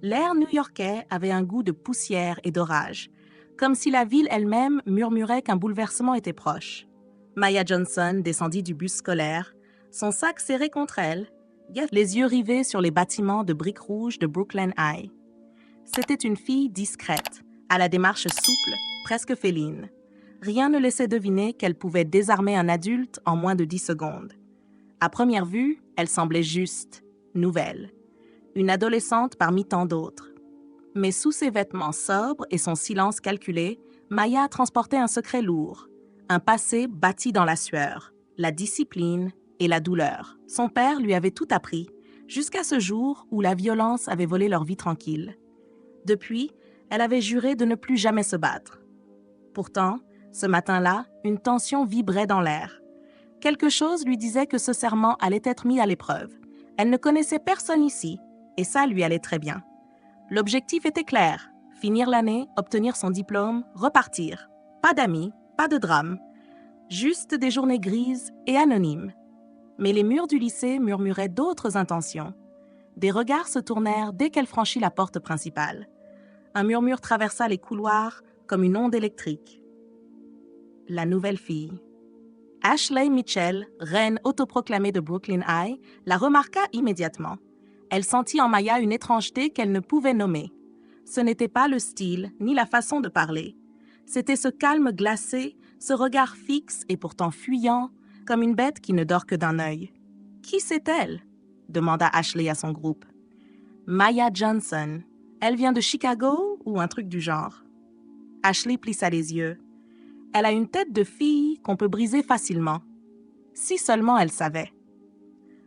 L'air new-yorkais avait un goût de poussière et d'orage, comme si la ville elle-même murmurait qu'un bouleversement était proche. Maya Johnson descendit du bus scolaire, son sac serré contre elle, les yeux rivés sur les bâtiments de briques rouges de Brooklyn High. C'était une fille discrète, à la démarche souple, presque féline. Rien ne laissait deviner qu'elle pouvait désarmer un adulte en moins de 10 secondes. À première vue, elle semblait juste, nouvelle. Une adolescente parmi tant d'autres. Mais sous ses vêtements sobres et son silence calculé, Maya transportait un secret lourd, un passé bâti dans la sueur, la discipline et la douleur. Son père lui avait tout appris, jusqu'à ce jour où la violence avait volé leur vie tranquille. Depuis, elle avait juré de ne plus jamais se battre. Pourtant, ce matin-là, une tension vibrait dans l'air. Quelque chose lui disait que ce serment allait être mis à l'épreuve. Elle ne connaissait personne ici, et ça lui allait très bien. L'objectif était clair, finir l'année, obtenir son diplôme, repartir. Pas d'amis, pas de drame, juste des journées grises et anonymes. Mais les murs du lycée murmuraient d'autres intentions. Des regards se tournèrent dès qu'elle franchit la porte principale. Un murmure traversa les couloirs comme une onde électrique. La nouvelle fille. Ashley Mitchell, reine autoproclamée de Brooklyn High, la remarqua immédiatement. Elle sentit en Maya une étrangeté qu'elle ne pouvait nommer. Ce n'était pas le style, ni la façon de parler. C'était ce calme glacé, ce regard fixe et pourtant fuyant, comme une bête qui ne dort que d'un œil. « Qui c'est-elle » demanda Ashley à son groupe. « Maya Johnson. Elle vient de Chicago ou un truc du genre ?» Ashley plissa les yeux. Elle a une tête de fille qu'on peut briser facilement. Si seulement elle savait.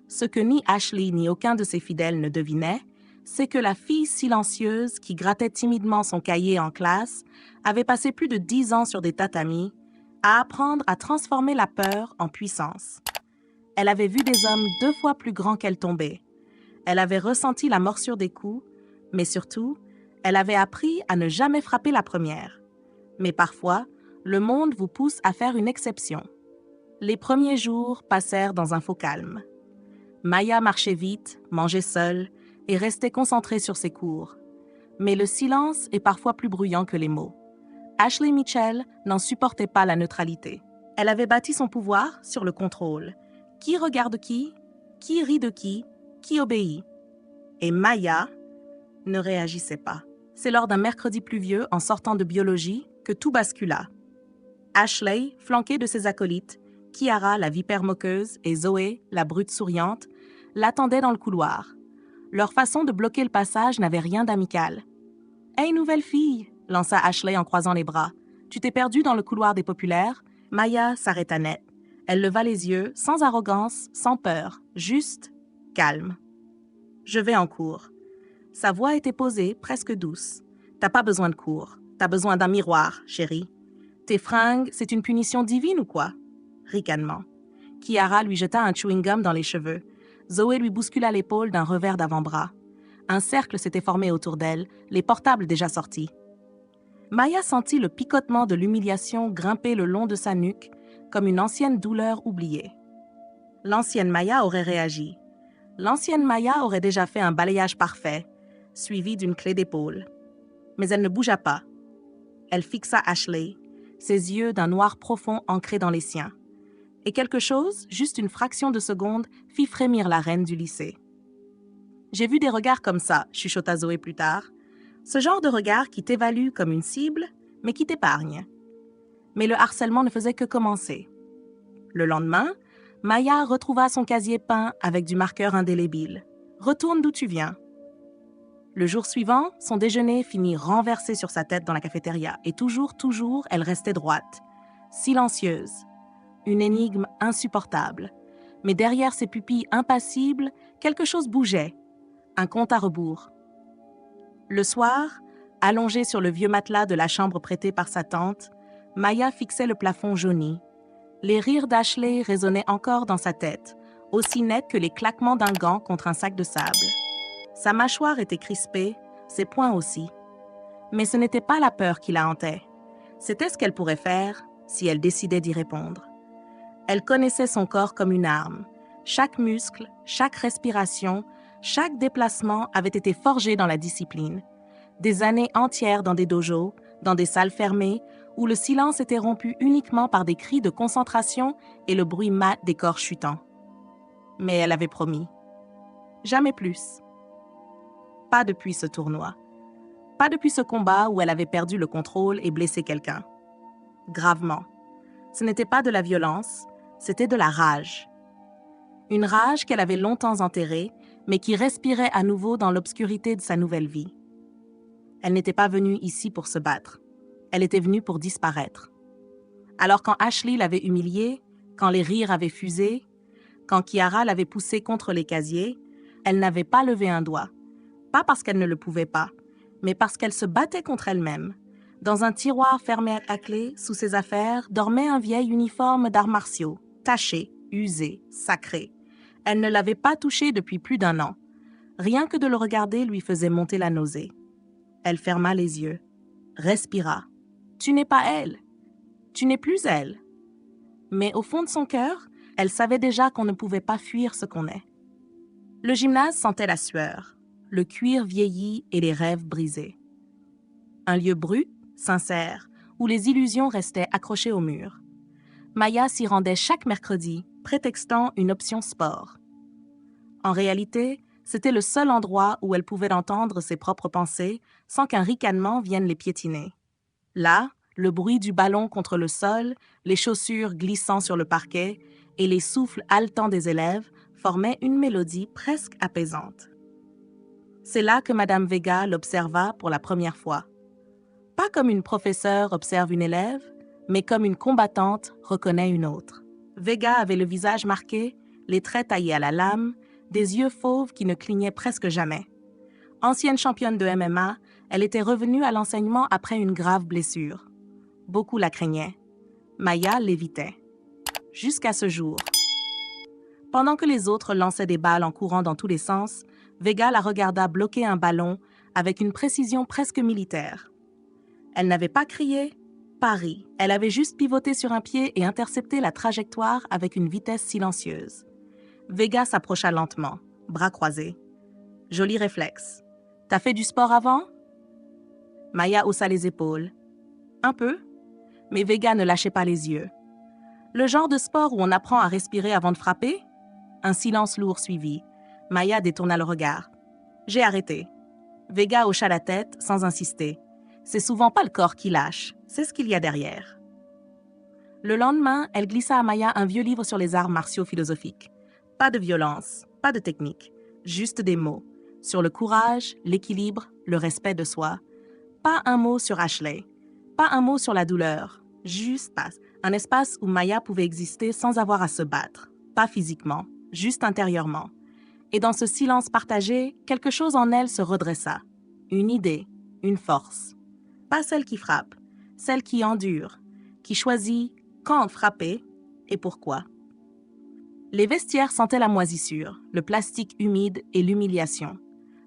Ce que ni Ashley ni aucun de ses fidèles ne devinait, c'est que la fille silencieuse qui grattait timidement son cahier en classe avait passé plus de 10 ans sur des tatamis à apprendre à transformer la peur en puissance. Elle avait vu des hommes 2 fois plus grands qu'elle tomber. Elle avait ressenti la morsure des coups, mais surtout, elle avait appris à ne jamais frapper la première. Mais parfois, le monde vous pousse à faire une exception. Les premiers jours passèrent dans un faux calme. Maya marchait vite, mangeait seule et restait concentrée sur ses cours. Mais le silence est parfois plus bruyant que les mots. Ashley Mitchell n'en supportait pas la neutralité. Elle avait bâti son pouvoir sur le contrôle. Qui regarde qui rit de qui obéit. Et Maya ne réagissait pas. C'est lors d'un mercredi pluvieux en sortant de biologie que tout bascula. Ashley, flanquée de ses acolytes, Kiara, la vipère moqueuse, et Zoé, la brute souriante, l'attendaient dans le couloir. Leur façon de bloquer le passage n'avait rien d'amical. « Hey, nouvelle fille !» lança Ashley en croisant les bras. « Tu t'es perdue dans le couloir des populaires ?» Maya s'arrêta net. Elle leva les yeux, sans arrogance, sans peur, juste calme. « Je vais en cours. » Sa voix était posée, presque douce. « T'as pas besoin de cours. T'as besoin d'un miroir, chérie. Tes fringues, c'est une punition divine ou quoi ?» Ricanement. Kiara lui jeta un chewing-gum dans les cheveux. Zoé lui bouscula l'épaule d'un revers d'avant-bras. Un cercle s'était formé autour d'elle, les portables déjà sortis. Maya sentit le picotement de l'humiliation grimper le long de sa nuque, comme une ancienne douleur oubliée. L'ancienne Maya aurait réagi. L'ancienne Maya aurait déjà fait un balayage parfait, suivi d'une clé d'épaule. Mais elle ne bougea pas. Elle fixa Ashley, ses yeux d'un noir profond ancrés dans les siens. Et quelque chose, juste une fraction de seconde, fit frémir la reine du lycée. « J'ai vu des regards comme ça », chuchota Zoé plus tard. « Ce genre de regard qui t'évalue comme une cible, mais qui t'épargne. » Mais le harcèlement ne faisait que commencer. Le lendemain, Maya retrouva son casier peint avec du marqueur indélébile. « Retourne d'où tu viens. » Le jour suivant, son déjeuner finit renversé sur sa tête dans la cafétéria. Et toujours, elle restait droite, silencieuse. Une énigme insupportable. Mais derrière ses pupilles impassibles, quelque chose bougeait. Un compte à rebours. Le soir, allongée sur le vieux matelas de la chambre prêtée par sa tante, Maya fixait le plafond jauni. Les rires d'Ashley résonnaient encore dans sa tête, aussi nets que les claquements d'un gant contre un sac de sable. Sa mâchoire était crispée, ses poings aussi. Mais ce n'était pas la peur qui la hantait. C'était ce qu'elle pourrait faire si elle décidait d'y répondre. Elle connaissait son corps comme une arme. Chaque muscle, chaque respiration, Chaque déplacement avait été forgé dans la discipline. Des années entières dans des dojos, dans des salles fermées, où le silence était rompu uniquement par des cris de concentration et le bruit mat des corps chutants. Mais elle avait promis. Jamais plus. Pas depuis ce tournoi. Pas depuis ce combat où elle avait perdu le contrôle et blessé quelqu'un. Gravement. Ce n'était pas de la violence, c'était de la rage. Une rage qu'elle avait longtemps enterrée, mais qui respirait à nouveau dans l'obscurité de sa nouvelle vie. Elle n'était pas venue ici pour se battre. Elle était venue pour disparaître. Alors quand Ashley l'avait humiliée, quand les rires avaient fusé, quand Kiara l'avait poussée contre les casiers, elle n'avait pas levé un doigt. Pas parce qu'elle ne le pouvait pas, mais parce qu'elle se battait contre elle-même. Dans un tiroir fermé à clé, sous ses affaires, dormait un vieil uniforme d'arts martiaux, taché, usé, sacré. Elle ne l'avait pas touché depuis plus d'1 an. Rien que de le regarder lui faisait monter la nausée. Elle ferma les yeux, respira. Tu n'es pas elle. Tu n'es plus elle. Mais au fond de son cœur, elle savait déjà qu'on ne pouvait pas fuir ce qu'on est. Le gymnase sentait la sueur, le cuir vieilli et les rêves brisés. Un lieu brut, sincère, où les illusions restaient accrochées au mur. Maya s'y rendait chaque mercredi, prétextant une option sport. En réalité, c'était le seul endroit où elle pouvait entendre ses propres pensées sans qu'un ricanement vienne les piétiner. Là, le bruit du ballon contre le sol, les chaussures glissant sur le parquet et les souffles haletants des élèves formaient une mélodie presque apaisante. C'est là que Madame Vega l'observa pour la première fois. Pas comme une professeure observe une élève, mais comme une combattante reconnaît une autre. Vega avait le visage marqué, les traits taillés à la lame, des yeux fauves qui ne clignaient presque jamais. Ancienne championne de MMA, elle était revenue à l'enseignement après une grave blessure. Beaucoup la craignaient. Maya l'évitait. Jusqu'à ce jour. Pendant que les autres lançaient des balles en courant dans tous les sens, Vega la regarda bloquer un ballon avec une précision presque militaire. Elle n'avait pas crié, pas ri. Elle avait juste pivoté sur un pied et intercepté la trajectoire avec une vitesse silencieuse. Vega s'approcha lentement, bras croisés. Joli réflexe. T'as fait du sport avant? Maya haussa les épaules. Un peu, mais Vega ne lâchait pas les yeux. Le genre de sport où on apprend à respirer avant de frapper? Un silence lourd suivit. Maya détourna le regard. J'ai arrêté. Vega hocha la tête sans insister. C'est souvent pas le corps qui lâche, c'est ce qu'il y a derrière. Le lendemain, elle glissa à Maya un vieux livre sur les arts martiaux philosophiques. Pas de violence, pas de technique, juste des mots. Sur le courage, l'équilibre, le respect de soi. Pas un mot sur Ashley, pas un mot sur la douleur, juste un espace où Maya pouvait exister sans avoir à se battre. Pas physiquement, juste intérieurement. Et dans ce silence partagé, quelque chose en elle se redressa. Une idée, une force. Pas celle qui frappe, celle qui endure, qui choisit quand frapper et pourquoi. Les vestiaires sentaient la moisissure, le plastique humide et l'humiliation.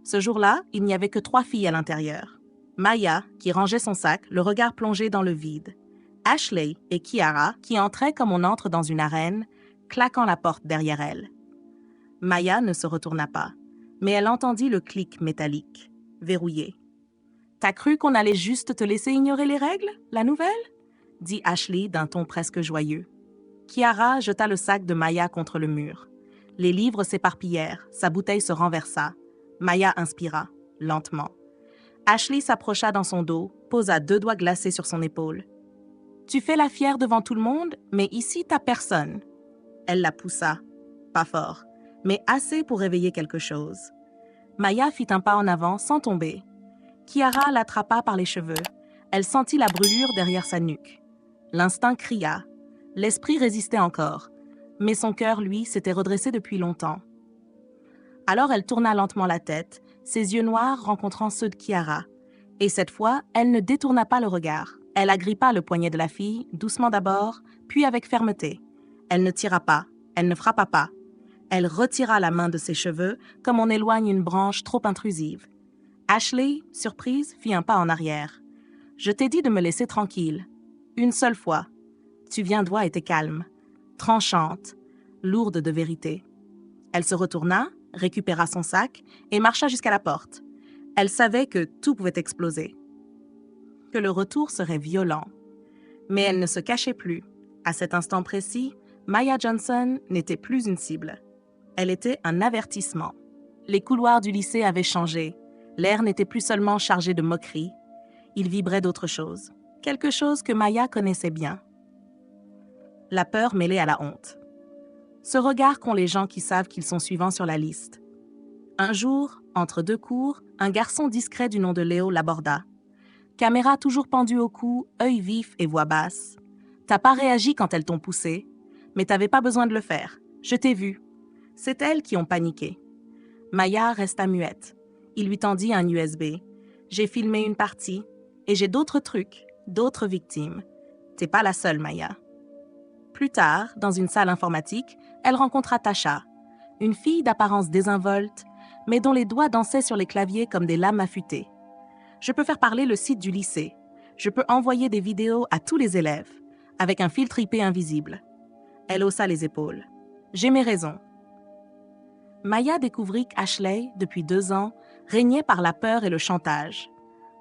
Ce jour-là, il n'y avait que 3 filles à l'intérieur. Maya, qui rangeait son sac, le regard plongé dans le vide. Ashley et Kiara, qui entraient comme on entre dans une arène, claquant la porte derrière elle. Maya ne se retourna pas, mais elle entendit le clic métallique, verrouillé. « T'as cru qu'on allait juste te laisser ignorer les règles, la nouvelle ?» dit Ashley d'un ton presque joyeux. Kiara jeta le sac de Maya contre le mur. Les livres s'éparpillèrent, sa bouteille se renversa. Maya inspira, lentement. Ashley s'approcha dans son dos, posa 2 doigts glacés sur son épaule. « Tu fais la fière devant tout le monde, mais ici t'as personne. » Elle la poussa, pas fort, mais assez pour réveiller quelque chose. Maya fit un pas en avant sans tomber. Kiara l'attrapa par les cheveux. Elle sentit la brûlure derrière sa nuque. L'instinct cria. L'esprit résistait encore, mais son cœur, lui, s'était redressé depuis longtemps. Alors elle tourna lentement la tête, ses yeux noirs rencontrant ceux de Kiara. Et cette fois, elle ne détourna pas le regard. Elle agrippa le poignet de la fille, doucement d'abord, puis avec fermeté. Elle ne tira pas, elle ne frappa pas. Elle retira la main de ses cheveux, comme on éloigne une branche trop intrusive. Ashley, surprise, fit un pas en arrière. « Je t'ai dit de me laisser tranquille. Une seule fois. » Tuvien-Doigt était calme, tranchante, lourde de vérité. Elle se retourna, récupéra son sac et marcha jusqu'à la porte. Elle savait que tout pouvait exploser, que le retour serait violent. Mais elle ne se cachait plus. À cet instant précis, Maya Johnson n'était plus une cible. Elle était un avertissement. Les couloirs du lycée avaient changé. L'air n'était plus seulement chargé de moqueries. Il vibrait d'autre chose. Quelque chose que Maya connaissait bien. La peur mêlée à la honte. Ce regard qu'ont les gens qui savent qu'ils sont suivants sur la liste. Un jour, entre deux cours, un garçon discret du nom de Léo l'aborda. Caméra toujours pendue au cou, œil vif et voix basse. T'as pas réagi quand elles t'ont poussé, mais t'avais pas besoin de le faire. Je t'ai vu. C'est elles qui ont paniqué. Maya resta muette. Il lui tendit un USB. J'ai filmé une partie et j'ai d'autres trucs, d'autres victimes. T'es pas la seule, Maya. Plus tard, dans une salle informatique, elle rencontra Tasha, une fille d'apparence désinvolte, mais dont les doigts dansaient sur les claviers comme des lames affûtées. Je peux faire parler le site du lycée. Je peux envoyer des vidéos à tous les élèves, avec un filtre IP invisible. Elle haussa les épaules. J'ai mes raisons. Maya découvrit qu'Ashley, depuis 2 ans, régnait par la peur et le chantage.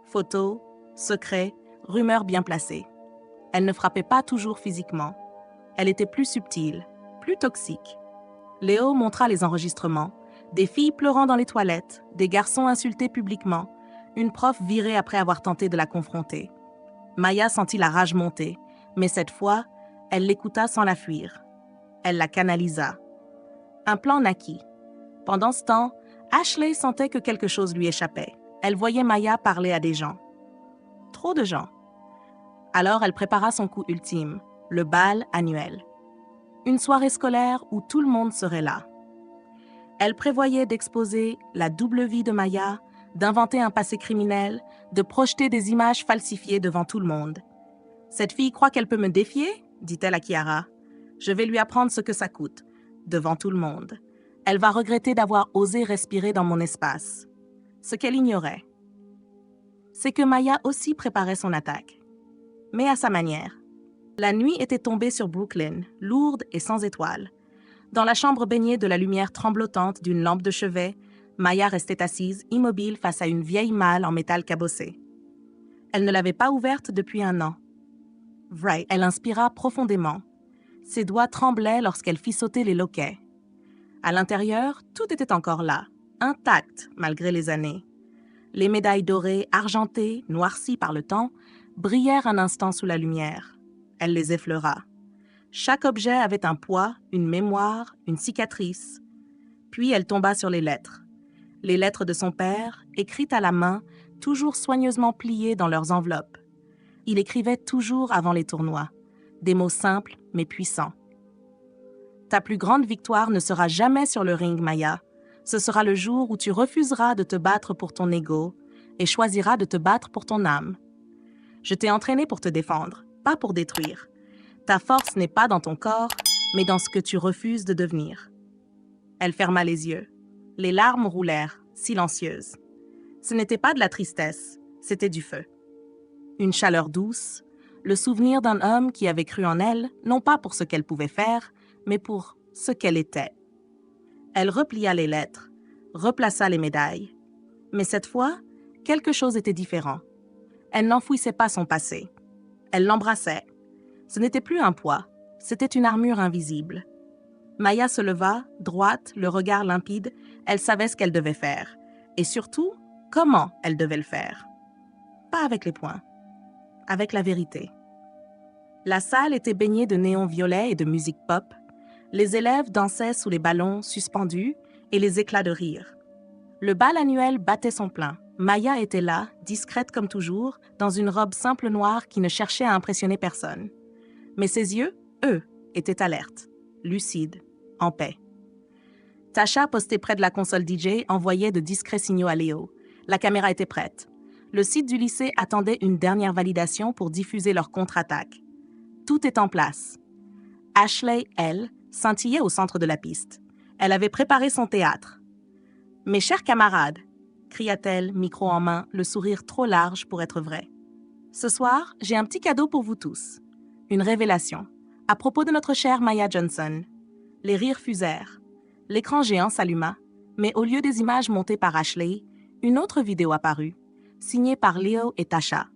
Photos, secrets, rumeurs bien placées. Elle ne frappait pas toujours physiquement. Elle était plus subtile, plus toxique. Léo montra les enregistrements. Des filles pleurant dans les toilettes, des garçons insultés publiquement, une prof virée après avoir tenté de la confronter. Maya sentit la rage monter, mais cette fois, elle l'écouta sans la fuir. Elle la canalisa. Un plan naquit. Pendant ce temps, Ashley sentait que quelque chose lui échappait. Elle voyait Maya parler à des gens. Trop de gens. Alors elle prépara son coup ultime, le bal annuel. Une soirée scolaire où tout le monde serait là. Elle prévoyait d'exposer la double vie de Maya, d'inventer un passé criminel, de projeter des images falsifiées devant tout le monde. « Cette fille croit qu'elle peut me défier ?» dit-elle à Kiara. « Je vais lui apprendre ce que ça coûte, devant tout le monde. Elle va regretter d'avoir osé respirer dans mon espace. » Ce qu'elle ignorait, c'est que Maya aussi préparait son attaque, mais à sa manière. La nuit était tombée sur Brooklyn, lourde et sans étoiles. Dans la chambre baignée de la lumière tremblotante d'une lampe de chevet, Maya restait assise, immobile face à une vieille malle en métal cabossé. Elle ne l'avait pas ouverte depuis 1 an. Right. Elle inspira profondément. Ses doigts tremblaient lorsqu'elle fit sauter les loquets. À l'intérieur, tout était encore là, intact malgré les années. Les médailles dorées, argentées, noircies par le temps, brillèrent un instant sous la lumière. Elle les effleura. Chaque objet avait un poids, une mémoire, une cicatrice. Puis elle tomba sur les lettres. Les lettres de son père, écrites à la main, toujours soigneusement pliées dans leurs enveloppes. Il écrivait toujours avant les tournois. Des mots simples mais puissants. Ta plus grande victoire ne sera jamais sur le ring, Maya. Ce sera le jour où tu refuseras de te battre pour ton ego et choisiras de te battre pour ton âme. Je t'ai entraîné pour te défendre, pas pour détruire. Ta force n'est pas dans ton corps, mais dans ce que tu refuses de devenir. Elle ferma les yeux. Les larmes roulèrent, silencieuses. Ce n'était pas de la tristesse, c'était du feu. Une chaleur douce, le souvenir d'un homme qui avait cru en elle, non pas pour ce qu'elle pouvait faire, mais pour ce qu'elle était. Elle replia les lettres, replaça les médailles. Mais cette fois, quelque chose était différent. Elle n'enfouissait pas son passé. Elle l'embrassait. Ce n'était plus un poids, c'était une armure invisible. Maya se leva, droite, le regard limpide, elle savait ce qu'elle devait faire. Et surtout, comment elle devait le faire. Pas avec les poings, avec la vérité. La salle était baignée de néons violets et de musique pop. Les élèves dansaient sous les ballons suspendus et les éclats de rire. Le bal annuel battait son plein. Maya était là, discrète comme toujours, dans une robe simple noire qui ne cherchait à impressionner personne. Mais ses yeux, eux, étaient alertes, lucides, en paix. Tasha, postée près de la console DJ, envoyait de discrets signaux à Léo. La caméra était prête. Le site du lycée attendait une dernière validation pour diffuser leur contre-attaque. Tout est en place. Ashley, elle, scintillait au centre de la piste. Elle avait préparé son théâtre. « Mes chers camarades !» cria-t-elle, micro en main, le sourire trop large pour être vrai. « Ce soir, j'ai un petit cadeau pour vous tous. Une révélation. À propos de notre chère Maya Johnson. » Les rires fusèrent. L'écran géant s'alluma Mais au lieu des images montées par Ashley, une autre vidéo apparut, signée par Leo et Tasha.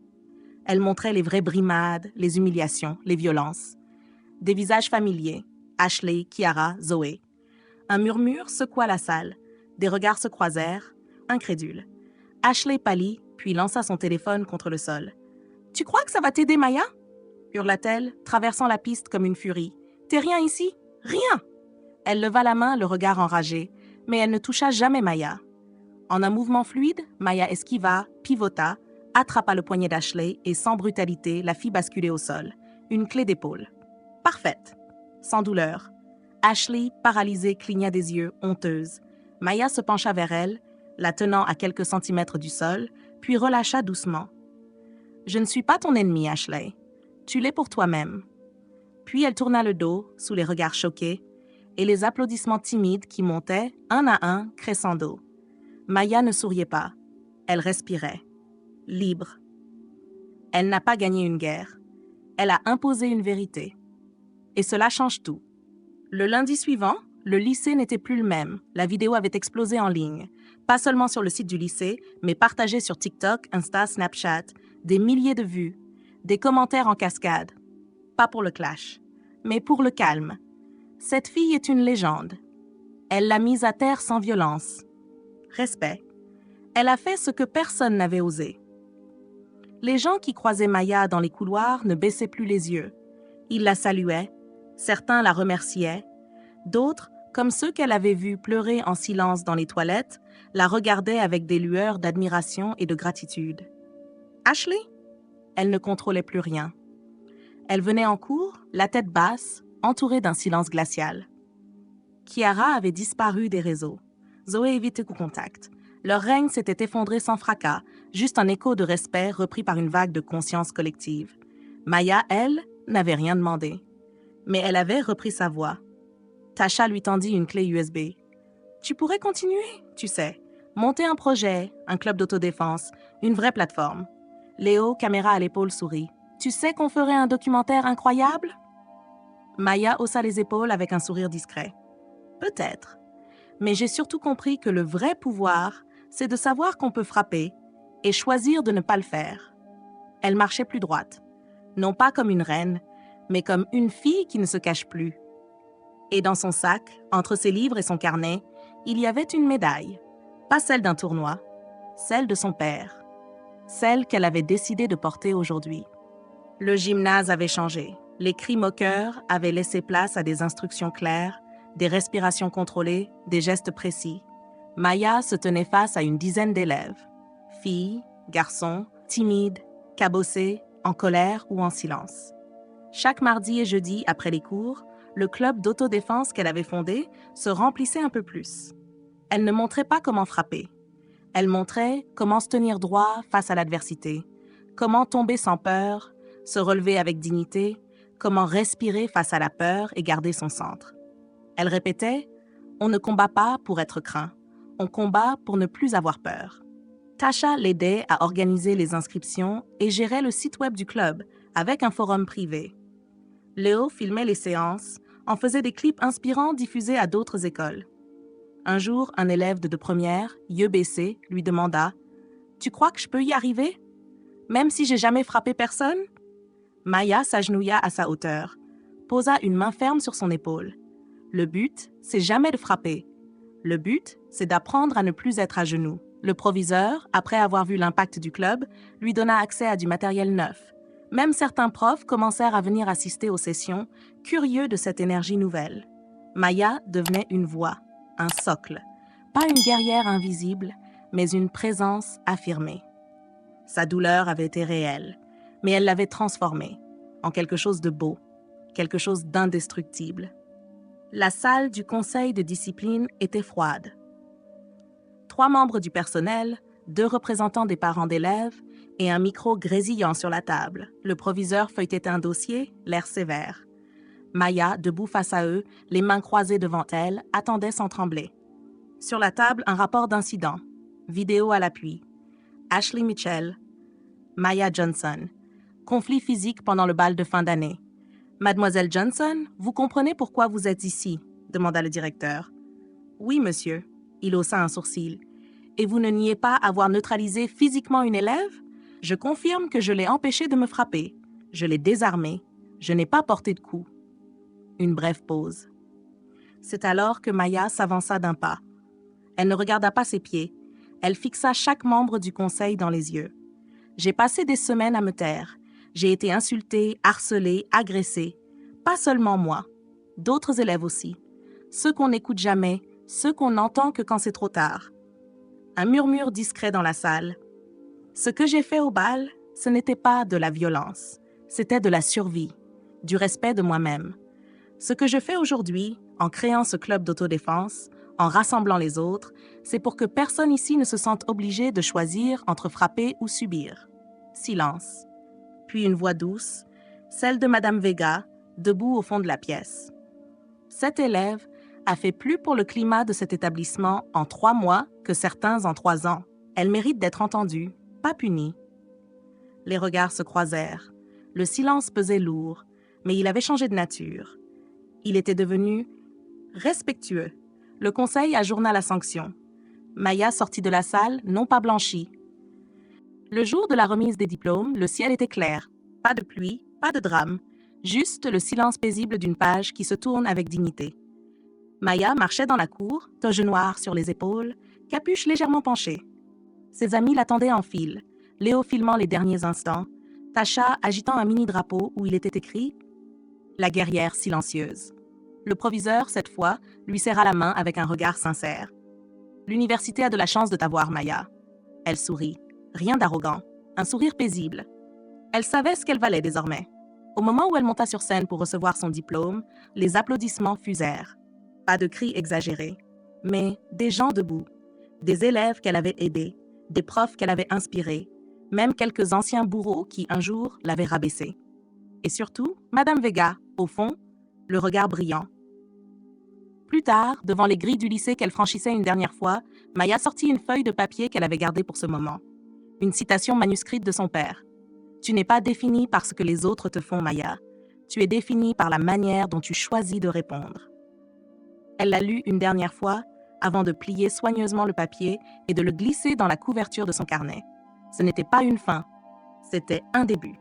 Elle montrait les vraies brimades, les humiliations, les violences. Des visages familiers, Ashley, Kiara, Zoé. Un murmure secoua la salle. Des regards se croisèrent, incrédules. Ashley pâlit, puis lança son téléphone contre le sol. « Tu crois que ça va t'aider, Maya ?» hurla-t-elle, traversant la piste comme une furie. « T'es rien ici? Rien !» Elle leva la main, le regard enragé, mais elle ne toucha jamais Maya. En un mouvement fluide, Maya esquiva, pivota, attrapa le poignet d'Ashley et sans brutalité la fit basculer au sol. Une clé d'épaule. Parfaite. Sans douleur. Ashley, paralysée, cligna des yeux, honteuse. Maya se pencha vers elle, la tenant à quelques centimètres du sol, puis relâcha doucement. « Je ne suis pas ton ennemi, Ashley. Tu l'es pour toi-même. » Puis elle tourna le dos, sous les regards choqués, et les applaudissements timides qui montaient, un à un, crescendo. Maya ne souriait pas. Elle respirait. Libre. Elle n'a pas gagné une guerre. Elle a imposé une vérité. Et cela change tout. Le lundi suivant, le lycée n'était plus le même. La vidéo avait explosé en ligne. Pas seulement sur le site du lycée, mais partagée sur TikTok, Insta, Snapchat. Des milliers de vues. Des commentaires en cascade. Pas pour le clash, mais pour le calme. Cette fille est une légende. Elle l'a mise à terre sans violence. Respect. Elle a fait ce que personne n'avait osé. Les gens qui croisaient Maya dans les couloirs ne baissaient plus les yeux. Ils la saluaient, certains la remerciaient, d'autres, comme ceux qu'elle avait vus pleurer en silence dans les toilettes, la regardaient avec des lueurs d'admiration et de gratitude. Ashley? Elle ne contrôlait plus rien. Elle venait en cours, la tête basse, entourée d'un silence glacial. Kiara avait disparu des réseaux. Zoé évitait tout contact. Leur règne s'était effondré sans fracas, juste un écho de respect repris par une vague de conscience collective. Maya, elle, n'avait rien demandé. Mais elle avait repris sa voix. Tasha lui tendit une clé USB. « Tu pourrais continuer, tu sais. Monter un projet, un club d'autodéfense, une vraie plateforme. » Léo, caméra à l'épaule, sourit. « Tu sais qu'on ferait un documentaire incroyable ?» Maya haussa les épaules avec un sourire discret. « Peut-être. Mais j'ai surtout compris que le vrai pouvoir, c'est de savoir qu'on peut frapper et choisir de ne pas le faire. » Elle marchait plus droite. Non pas comme une reine, mais comme une fille qui ne se cache plus. Et dans son sac, entre ses livres et son carnet, il y avait une médaille. Pas celle d'un tournoi, celle de son père. Celle qu'elle avait décidé de porter aujourd'hui. Le gymnase avait changé. Les cris moqueurs avaient laissé place à des instructions claires, des respirations contrôlées, des gestes précis. Maya se tenait face à une dizaine d'élèves. Filles, garçons, timides, cabossés, en colère ou en silence. Chaque mardi et jeudi, après les cours, le club d'autodéfense qu'elle avait fondé se remplissait un peu plus. Elle ne montrait pas comment frapper. Elle montrait comment se tenir droit face à l'adversité, comment tomber sans peur, se relever avec dignité, comment respirer face à la peur et garder son centre. Elle répétait « On ne combat pas pour être craint, on combat pour ne plus avoir peur ». Tasha l'aidait à organiser les inscriptions et gérait le site web du club avec un forum privé. Léo filmait les séances, en faisait des clips inspirants diffusés à d'autres écoles. Un jour, un élève de première, yeux baissés, lui demanda « Tu crois que je peux y arriver? Même si j'ai jamais frappé personne ?» Maya s'agenouilla à sa hauteur, posa une main ferme sur son épaule. Le but, c'est jamais de frapper. Le but, c'est d'apprendre à ne plus être à genoux. Le proviseur, après avoir vu l'impact du club, lui donna accès à du matériel neuf. Même certains profs commencèrent à venir assister aux sessions, curieux de cette énergie nouvelle. Maya devenait une voix, un socle. Pas une guerrière invisible, mais une présence affirmée. Sa douleur avait été réelle, mais elle l'avait transformée en quelque chose de beau, quelque chose d'indestructible. La salle du conseil de discipline était froide. 3 membres du personnel, 2 représentants des parents d'élèves et un micro grésillant sur la table. Le proviseur feuilletait un dossier, l'air sévère. Maya, debout face à eux, les mains croisées devant elle, attendait sans trembler. Sur la table, un rapport d'incident. Vidéo à l'appui. Ashley Mitchell. Maya Johnson. Conflit physique pendant le bal de fin d'année. « Mademoiselle Johnson, vous comprenez pourquoi vous êtes ici ?» demanda le directeur. « Oui, monsieur. » Il haussa un sourcil. « Et vous ne niez pas avoir neutralisé physiquement une élève? Je confirme que je l'ai empêchée de me frapper. Je l'ai désarmée. Je n'ai pas porté de coup. » Une brève pause. C'est alors que Maya s'avança d'un pas. Elle ne regarda pas ses pieds. Elle fixa chaque membre du conseil dans les yeux. « J'ai passé des semaines à me taire. J'ai été insultée, harcelée, agressée. Pas seulement moi. D'autres élèves aussi. Ceux qu'on n'écoute jamais, ceux qu'on n'entend que quand c'est trop tard. » Un murmure discret dans la salle. « Ce que j'ai fait au bal, ce n'était pas de la violence. C'était de la survie, du respect de moi-même. Ce que je fais aujourd'hui, en créant ce club d'autodéfense, en rassemblant les autres, c'est pour que personne ici ne se sente obligé de choisir entre frapper ou subir. » Silence. Puis une voix douce, celle de Madame Vega, debout au fond de la pièce. « Cette élève a fait plus pour le climat de cet établissement en 3 mois que certains en 3 ans. Elle mérite d'être entendue, pas punie. » Les regards se croisèrent. Le silence pesait lourd, mais il avait changé de nature. Il était devenu respectueux. Le conseil ajourna la sanction. Maya sortit de la salle, non pas blanchie. Le jour de la remise des diplômes, le ciel était clair. Pas de pluie, pas de drame. Juste le silence paisible d'une page qui se tourne avec dignité. Maya marchait dans la cour, toge noire sur les épaules, capuche légèrement penchée. Ses amis l'attendaient en file, Léo filmant les derniers instants, Tasha agitant un mini-drapeau où il était écrit « La guerrière silencieuse ». Le proviseur, cette fois, lui serra la main avec un regard sincère. « L'université a de la chance de t'avoir, Maya. » Elle sourit. Rien d'arrogant, un sourire paisible. Elle savait ce qu'elle valait désormais. Au moment où elle monta sur scène pour recevoir son diplôme, les applaudissements fusèrent. Pas de cris exagérés, mais des gens debout, des élèves qu'elle avait aidés, des profs qu'elle avait inspirés, même quelques anciens bourreaux qui, un jour, l'avaient rabaissée. Et surtout, Madame Vega, au fond, le regard brillant. Plus tard, devant les grilles du lycée qu'elle franchissait une dernière fois, Maya sortit une feuille de papier qu'elle avait gardée pour ce moment. Une citation manuscrite de son père. « Tu n'es pas définie par ce que les autres te font, Maya. Tu es définie par la manière dont tu choisis de répondre. » Elle la lut une dernière fois, avant de plier soigneusement le papier et de le glisser dans la couverture de son carnet. Ce n'était pas une fin, c'était un début.